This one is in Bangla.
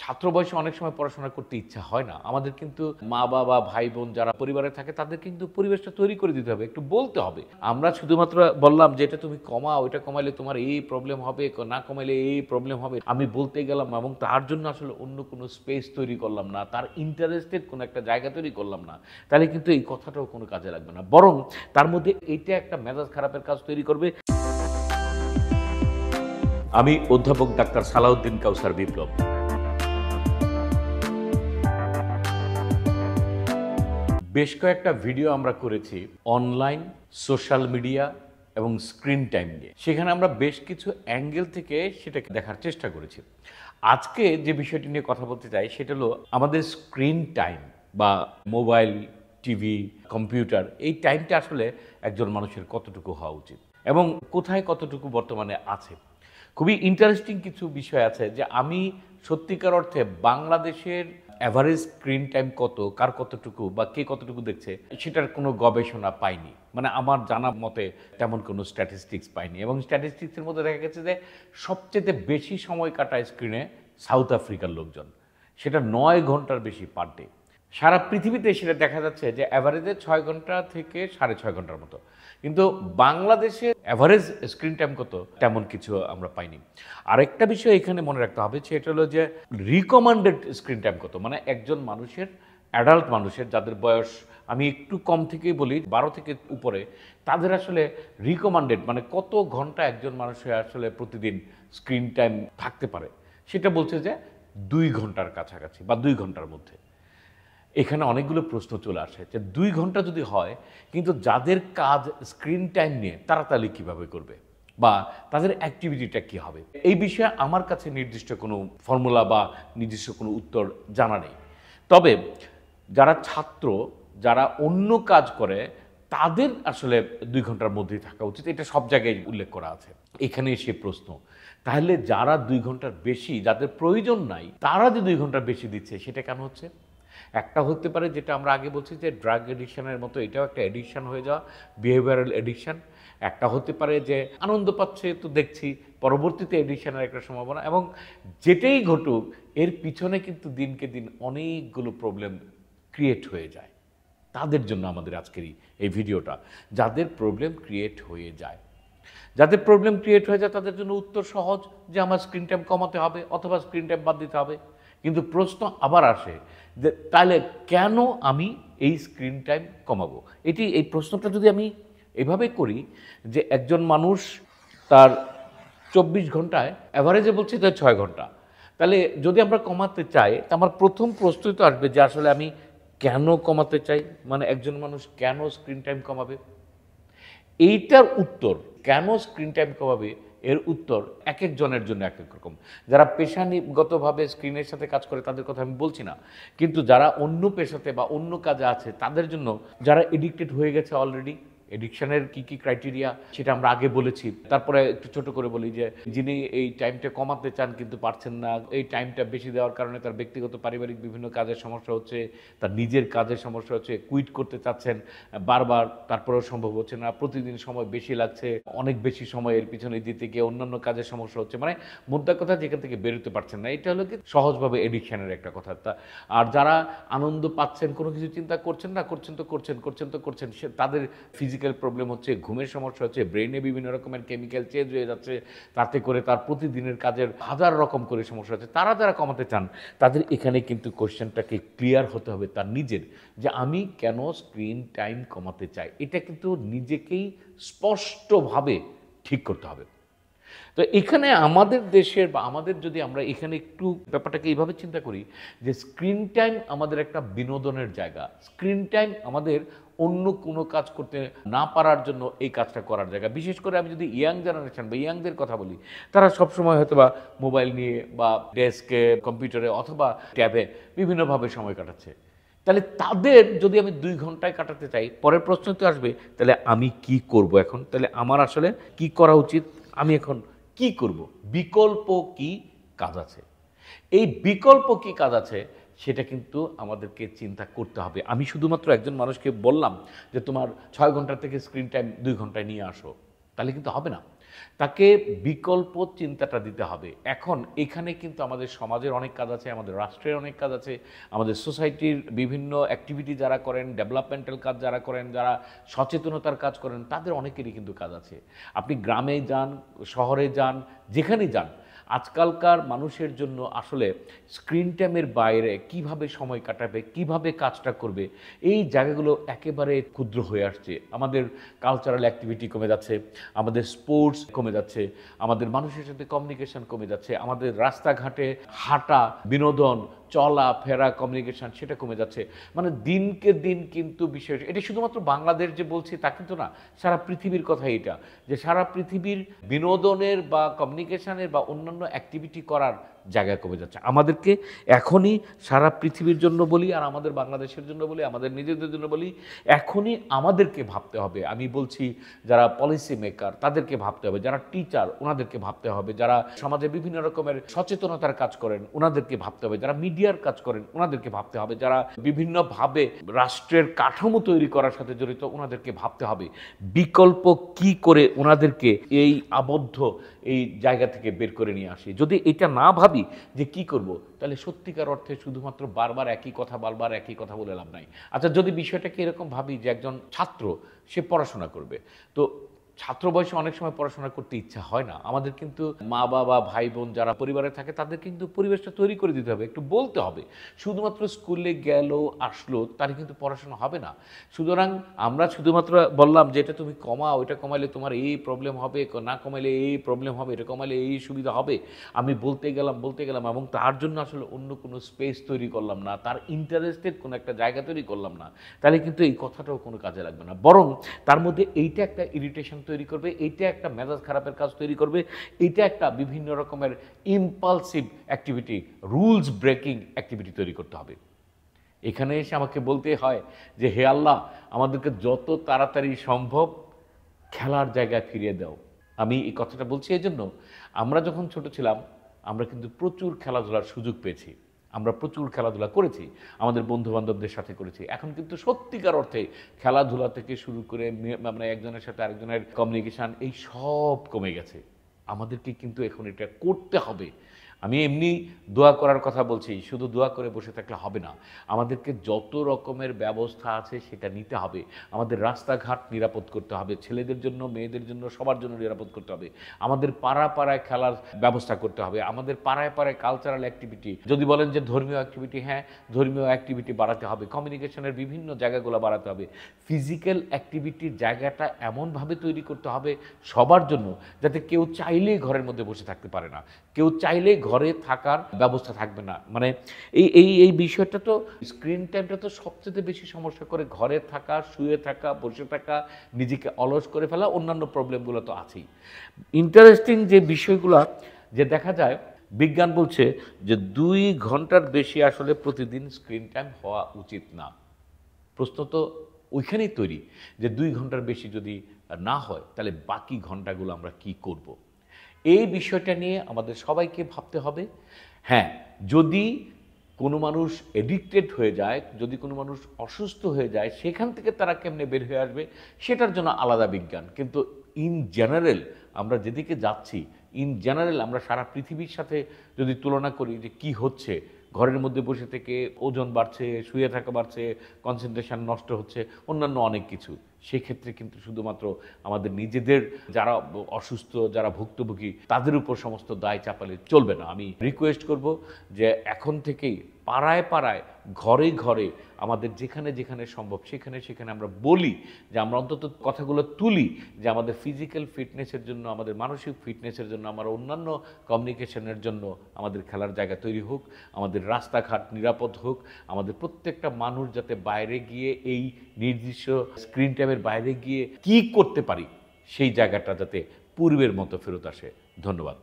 ছাত্র বয়সে অনেক সময় পড়াশোনা করতে ইচ্ছা হয় না। আমাদের কিন্তু মা বাবা ভাই বোন যারা পরিবারে থাকে তাদের কিন্তু পরিবেশটা তৈরি করে দিতে হবে, একটু বলতে হবে। আমরা শুধুমাত্র বললাম যে এটা তুমি কমাও, এটা কমাইলে তোমার এই প্রবলেম হবে, না কমাইলে এই প্রবলেম হবে, আমি বলতে গেলাম এবং তার জন্য আসলে অন্য কোনো স্পেস তৈরি করলাম না, তার ইন্টারেস্টেড কোনো একটা জায়গা তৈরি করলাম না, তাহলে কিন্তু এই কথাটাও কোনো কাজে লাগবে না, বরং তার মধ্যে এইটা একটা মেজাজ খারাপের কাজ তৈরি করবে। আমি অধ্যাপক ডাক্তার সালাউদ্দিন কাউসার বিপ্লব। বেশ কয়েকটা ভিডিও আমরা করেছি অনলাইন, সোশ্যাল মিডিয়া এবং স্ক্রিন টাইম নিয়ে। সেখানে আমরা বেশ কিছু অ্যাঙ্গেল থেকে সেটাকে দেখার চেষ্টা করেছি। আজকে যে বিষয়টি নিয়ে কথা বলতে চাই সেটা হলো আমাদের স্ক্রিন টাইম বা মোবাইল, টিভি, কম্পিউটার, এই টাইমটা আসলে একজন মানুষের কতটুকু হওয়া উচিত এবং কোথায় কতটুকু বর্তমানে আছে। খুবই ইন্টারেস্টিং কিছু বিষয় আছে যে আমি সত্যিকার অর্থে বাংলাদেশের অ্যাভারেজ স্ক্রিন টাইম কত, কার কতটুকু বা কে কতটুকু দেখছে সেটার কোনো গবেষণা পাইনি, মানে আমার জানা মতে তেমন কোনো স্ট্যাটিস্টিক্স পাইনি। এবং স্ট্যাটিস্টিক্সের মধ্যে দেখা গেছে যে সবচেয়ে বেশি সময় কাটায় স্ক্রিনে সাউথ আফ্রিকার লোকজন, সেটা 9 ঘন্টার বেশি পার ডে। সারা পৃথিবীতে সেটা দেখা যাচ্ছে যে অ্যাভারেজে 6 ঘন্টা থেকে 6.5 ঘন্টার মতো, কিন্তু বাংলাদেশে অ্যাভারেজ স্ক্রিন টাইম কত তেমন কিছু আমরা পাইনি। আরেকটা বিষয় এখানে মনে রাখতে হবে সেটা হলো যে রিকমেন্ডেড স্ক্রিন টাইম কত, মানে একজন মানুষের, অ্যাডাল্ট মানুষের যাদের বয়স আমি একটু কম থেকেই বলি 12 থেকে উপরে, তাদের আসলে রিকমেন্ডেড মানে কত ঘন্টা একজন মানুষের আসলে প্রতিদিন স্ক্রিন টাইম থাকতে পারে, সেটা বলছে যে 2 ঘন্টার কাছাকাছি বা 2 ঘন্টার মধ্যে। এখানে অনেকগুলো প্রশ্ন চলে আসে যে 2 ঘন্টা যদি হয়, কিন্তু যাদের কাজ স্ক্রিন টাইম নিয়ে তারা তাহলে কীভাবে করবে বা তাদের অ্যাক্টিভিটিটা কী হবে, এই বিষয়ে আমার কাছে নির্দিষ্ট কোনো ফর্মুলা বা নির্দিষ্ট কোনো উত্তর জানা নেই। তবে যারা ছাত্র, যারা অন্য কাজ করে, তাদের আসলে 2 ঘন্টার মধ্যেই থাকা উচিত, এটা সব জায়গায় উল্লেখ করা আছে। এখানে এসে প্রশ্ন, তাহলে যারা 2 ঘন্টার বেশি, যাদের প্রয়োজন নাই, তারা যে 2 ঘন্টার বেশি দিচ্ছে সেটা কেন হচ্ছে? একটা হতে পারে যেটা আমরা আগে বলছি যে ড্রাগ এডিকশনের মতো এটাও একটা এডিকশন হয়ে যাওয়া, বিহেভিয়ারাল এডিকশন। একটা হতে পারে যে আনন্দ পাচ্ছে তো দেখছি, পরবর্তীতে এডিকশনের একটা সম্ভাবনা। এবং যেটাই ঘটুক এর পিছনে কিন্তু দিনকে দিন অনেকগুলো প্রবলেম ক্রিয়েট হয়ে যায়। তাদের জন্য আমাদের আজকের এই ভিডিওটা, যাদের প্রবলেম ক্রিয়েট হয়ে যায়, যাদের প্রবলেম ক্রিয়েট হয়ে যায় তাদের জন্য উত্তর সহজ যে আমার স্ক্রিন টাইম কমাতে হবে অথবা স্ক্রিন টাইম বাদ দিতে হবে। কিন্তু প্রশ্ন আবার আসে যে তাহলে কেন আমি এই স্ক্রিন টাইম কমাবো? এই প্রশ্নটা যদি আমি এভাবে করি যে একজন মানুষ তার 24 ঘন্টায় অ্যাভারেজে বলছে যে 6 ঘন্টা, তাহলে যদি আমরা কমাতে চাই তা আমার প্রথম প্রশ্নই তো আসবে যে আসলে আমি কেন কমাতে চাই, মানে একজন মানুষ কেন স্ক্রিন টাইম কমাবে? এইটার উত্তর, কেন স্ক্রিন টাইম কমাবে, এর উত্তর এক একজনের জন্য এক এক রকম। যারা পেশাগতভাবে স্ক্রিনের সাথে কাজ করে তাদের কথা আমি বলছি না, কিন্তু যারা অন্য পেশাতে বা অন্য কাজে আছে তাদের জন্য, যারা এডিক্টেড হয়ে গেছে অলরেডি, এডিকশনের কী কী ক্রাইটেরিয়া সেটা আমরা আগে বলেছি। তারপরে একটু ছোট করে বলি যে যিনি এই টাইমটা কমাতে চান কিন্তু পারছেন না, এই টাইমটা বেশি দেওয়ার কারণে তার ব্যক্তিগত পারিবারিক বিভিন্ন কাজের সমস্যা হচ্ছে, তার নিজের কাজের সমস্যা হচ্ছে, কুইট করতে চাচ্ছেন বারবার, তারপরেও সম্ভব হচ্ছে না, প্রতিদিন সময় বেশি লাগছে, অনেক বেশি সময় এর পিছনে দিতে গিয়ে অন্যান্য কাজের সমস্যা হচ্ছে, মানে মোদ্দা কথা যেখান থেকে বেরোতে পারছেন না। এটা হলো কি সহজভাবে এডিকশনের একটা কথা। আর যারা আনন্দ পাচ্ছেন, কোনো কিছু চিন্তা করছেন না, করছেন সে তাদের ফিজিক্যাল প্রবলেম হচ্ছে, ঘুমের সমস্যা হচ্ছে, ব্রেনে বিভিন্ন রকমের কেমিক্যাল চেঞ্জ হয়ে যাচ্ছে, তাতে করে তার প্রতিদিনের কাজের হাজার রকম করে সমস্যা হচ্ছে। তারা যারা কমাতে চান তাদের এখানে কিন্তু কোশ্চেনটাকে ক্লিয়ার হতে হবে তার নিজের, যে আমি কেন স্ক্রিন টাইম কমাতে চাই, এটা কিন্তু নিজেকেই স্পষ্টভাবে ঠিক করতে হবে। তো এখানে আমাদের দেশের বা আমাদের, যদি আমরা এখানে একটু ব্যাপারটাকে এইভাবে চিন্তা করি যে স্ক্রিন টাইম আমাদের একটা বিনোদনের জায়গা, স্ক্রিন টাইম আমাদের অন্য কোনো কাজ করতে না পারার জন্য এই কাজটা করার জায়গা। বিশেষ করে আমি যদি ইয়াং জেনারেশন বা ইয়াংদের কথা বলি, তারা সবসময় হয়তো বা মোবাইল নিয়ে বা ডেস্কে, কম্পিউটারে অথবা ট্যাবে বিভিন্নভাবে সময় কাটাচ্ছে। তাহলে তাদের যদি আমি 2 ঘন্টায় কাটাতে চাই, পরের প্রশ্ন তো আসবে তাহলে আমি কি করব এখন? তাহলে আমার আসলে কি করা উচিত? আমি এখন কি করব? বিকল্প কি কাজ আছে? এই বিকল্প কি কাজ আছে সেটা কিন্তু আমাদেরকে চিন্তা করতে হবে। আমি শুধুমাত্র একজন মানুষকে বললাম যে তোমার 6 ঘন্টা থেকে স্ক্রিন টাইম 2 ঘন্টায় নিয়ে আসো, তাহলে কিন্তু হবে না। তাকে বিকল্প চিন্তাটা দিতে হবে। এখন এখানে কিন্তু আমাদের সমাজের অনেক কাজ আছে, আমাদের রাষ্ট্রের অনেক কাজ আছে, আমাদের সোসাইটির বিভিন্ন অ্যাক্টিভিটি যারা করেন, ডেভেলপমেন্টাল কাজ যারা করেন, যারা সচেতনতার কাজ করেন, তাদের অনেকেরই কিন্তু কাজ আছে। আপনি গ্রামে যান, শহরে যান, যেখানেই যান, আজকালকার মানুষের জন্য আসলে স্ক্রিন টাইমের বাইরে কিভাবে সময় কাটাবে, কিভাবে কাজটা করবে, এই জায়গাগুলো একেবারে ক্ষুদ্র হয়ে আসছে। আমাদের কালচারাল অ্যাক্টিভিটি কমে যাচ্ছে, আমাদের স্পোর্টস কমে যাচ্ছে, আমাদের মানুষের সাথে কমিউনিকেশন কমে যাচ্ছে, আমাদের রাস্তাঘাটে হাঁটা, বিনোদন, চলা ফেরা, কমিউনিকেশন সেটা কমে যাচ্ছে। মানে দিনকে দিন কিন্তু বিষয়, এটা শুধুমাত্র বাংলাদেশ যে বলছি তা কিন্তু না, সারা পৃথিবীর কথা এটা, যে সারা পৃথিবীর বিনোদনের বা কমিউনিকেশনের বা অন্যান্য অ্যাক্টিভিটি করার জায়গা কমে যাচ্ছে। আমাদেরকে এখনই সারা পৃথিবীর জন্য বলি, আর আমাদের বাংলাদেশের জন্য বলি, আমাদের নিজেদের জন্য বলি, এখনই আমাদেরকে ভাবতে হবে। আমি বলছি যারা পলিসি মেকার তাদেরকে ভাবতে হবে, যারা টিচার ওনাদেরকে ভাবতে হবে, যারা সমাজে বিভিন্ন রকমের সচেতনতার কাজ করেন ওনাদেরকে ভাবতে হবে, যারা মিডিয়ার কাজ করেন ওনাদেরকে ভাবতে হবে, যারা বিভিন্নভাবে রাষ্ট্রের কাঠামো তৈরি করার সাথে জড়িত ওনাদেরকে ভাবতে হবে বিকল্প কি করে ওনাদেরকে এই আবদ্ধ এই জায়গা থেকে বের করে নিয়ে আসি। যদি এটা না ভাবি যে কি করব, তাহলে সত্যিকার অর্থে শুধুমাত্র বারবার একই কথা বলে লাভ নাই। আচ্ছা, যদি বিষয়টাকে এরকম ভাবি যে একজন ছাত্র সে পড়াশোনা করবে, তো ছাত্র বয়সে অনেক সময় পড়াশোনা করতে ইচ্ছা হয় না। আমাদের কিন্তু মা বাবা ভাই বোন যারা পরিবারে থাকে তাদের কিন্তু পরিবেশটা তৈরি করে দিতে হবে, একটু বলতে হবে। শুধুমাত্র স্কুলে গেল আসলো তার কিন্তু পড়াশোনা হবে না। সুতরাং আমরা শুধুমাত্র বললাম যে এটা তুমি কমাও, এটা কমাইলে তোমার এই প্রবলেম হবে, না কমাইলে এই প্রবলেম হবে, এটা কমাইলে এই সুবিধা হবে, আমি বলতে গেলাম এবং তার জন্য আসলে অন্য কোনো স্পেস তৈরি করলাম না, তার ইন্টারেস্টেড কোনো একটা জায়গা তৈরি করলাম না, তাহলে কিন্তু এই কথাটাও কোনো কাজে লাগবে না। বরং তার মধ্যে এইটা একটা ইরিটেশন তৈরি করবে, এইটা একটা মেজাজ খারাপের কাজ তৈরি করবে, এইটা একটা বিভিন্ন রকমের impulsive activity, rules breaking activity তৈরি করতে হবে। এখানে এসে আমাকে বলতে হয় যে হে আল্লাহ, আমাদেরকে যত তাড়াতাড়ি সম্ভব খেলার জায়গায় ফিরিয়ে দাও। আমি এই কথাটা বলছি এই জন্য, আমরা যখন ছোট ছিলাম আমরা কিন্তু প্রচুর খেলাধুলার সুযোগ পেয়েছি, আমরা প্রচুর খেলাধুলা করেছি, আমাদের বন্ধু বান্ধবদের সাথে করেছি। এখন কিন্তু সত্যিকার অর্থে খেলাধুলা থেকে শুরু করে মানে একজনের সাথে আরেকজনের কমিউনিকেশান এই সব কমে গেছে। আমাদেরকে কিন্তু এখন এটা করতে হবে। আমি এমনি দোয়া করার কথা বলছি, শুধু দোয়া করে বসে থাকলে হবে না, আমাদেরকে যত রকমের ব্যবস্থা আছে সেটা নিতে হবে। আমাদের রাস্তাঘাট নিরাপদ করতে হবে, ছেলেদের জন্য মেয়েদের জন্য সবার জন্য নিরাপদ করতে হবে। আমাদের পাড়ায় খেলার ব্যবস্থা করতে হবে, আমাদের পাড়ায় কালচারাল অ্যাক্টিভিটি, যদি বলেন যে ধর্মীয় অ্যাক্টিভিটি, হ্যাঁ ধর্মীয় অ্যাক্টিভিটি বাড়াতে হবে, কমিউনিকেশনের বিভিন্ন জায়গাগুলো বাড়াতে হবে, ফিজিক্যাল অ্যাক্টিভিটির জায়গাটা এমনভাবে তৈরি করতে হবে সবার জন্য যাতে কেউ চাইলেই ঘরের মধ্যে বসে থাকতে পারে না, কেউ চাইলেই ঘরে থাকার ব্যবস্থা থাকবে না। মানে এই বিষয়টা তো, স্ক্রিন টাইমটা তো সবচেয়ে বেশি সমস্যা করে ঘরে থাকা, শুয়ে থাকা, বসে থাকা, নিজেকে অলস করে ফেলা, অন্যান্য প্রবলেমগুলো তো আছেই। ইন্টারেস্টিং যে বিষয়গুলো যে দেখা যায়, বিজ্ঞান বলছে যে 2 ঘন্টার বেশি আসলে প্রতিদিন স্ক্রিন টাইম হওয়া উচিত না। প্রশ্ন তো ওইখানেই তৈরি যে 2 ঘন্টার বেশি যদি না হয় তাহলে বাকি ঘন্টাগুলো আমরা কি করব। এই বিষয়টা নিয়ে আমাদের সবাইকে ভাবতে হবে। হ্যাঁ, যদি কোনো মানুষ এডিক্টেড হয়ে যায়, যদি কোনো মানুষ অসুস্থ হয়ে যায়, সেখান থেকে তারা কেমনে বের হয়ে আসবে সেটার জন্য আলাদা বিজ্ঞান। কিন্তু ইন জেনারেল আমরা যেদিকে যাচ্ছি, ইন জেনারেল আমরা সারা পৃথিবীর সাথে যদি তুলনা করি যে কি হচ্ছে, ঘরের মধ্যে বসে থেকে ওজন বাড়ছে, শুয়ে থাকা বাড়ছে, কনসেন্ট্রেশন নষ্ট হচ্ছে, অন্যান্য অনেক কিছু, সেক্ষেত্রে কিন্তু শুধুমাত্র আমাদের নিজেদের যারা অসুস্থ, যারা ভুক্তভোগী তাদের উপর সমস্ত দায় চাপালে চলবে না। আমি রিকোয়েস্ট করব যে এখন থেকেই পাড়ায় ঘরে ঘরে আমাদের যেখানে যেখানে সম্ভব সেখানে আমরা বলি যে আমরা অন্তত কথাগুলো তুলি যে আমাদের ফিজিক্যাল ফিটনেসের জন্য, আমাদের মানসিক ফিটনেসের জন্য, আমার অন্যান্য কমিউনিকেশনের জন্য আমাদের খেলার জায়গা তৈরি হোক, আমাদের রাস্তাঘাট নিরাপদ হোক, আমাদের প্রত্যেকটা মানুষ যাতে বাইরে গিয়ে এই নির্দিষ্ট স্ক্রিন টাইমের বাইরে গিয়ে কি করতে পারি সেই জায়গাটা যাতে পূর্বের মতো ফেরত আসে। ধন্যবাদ।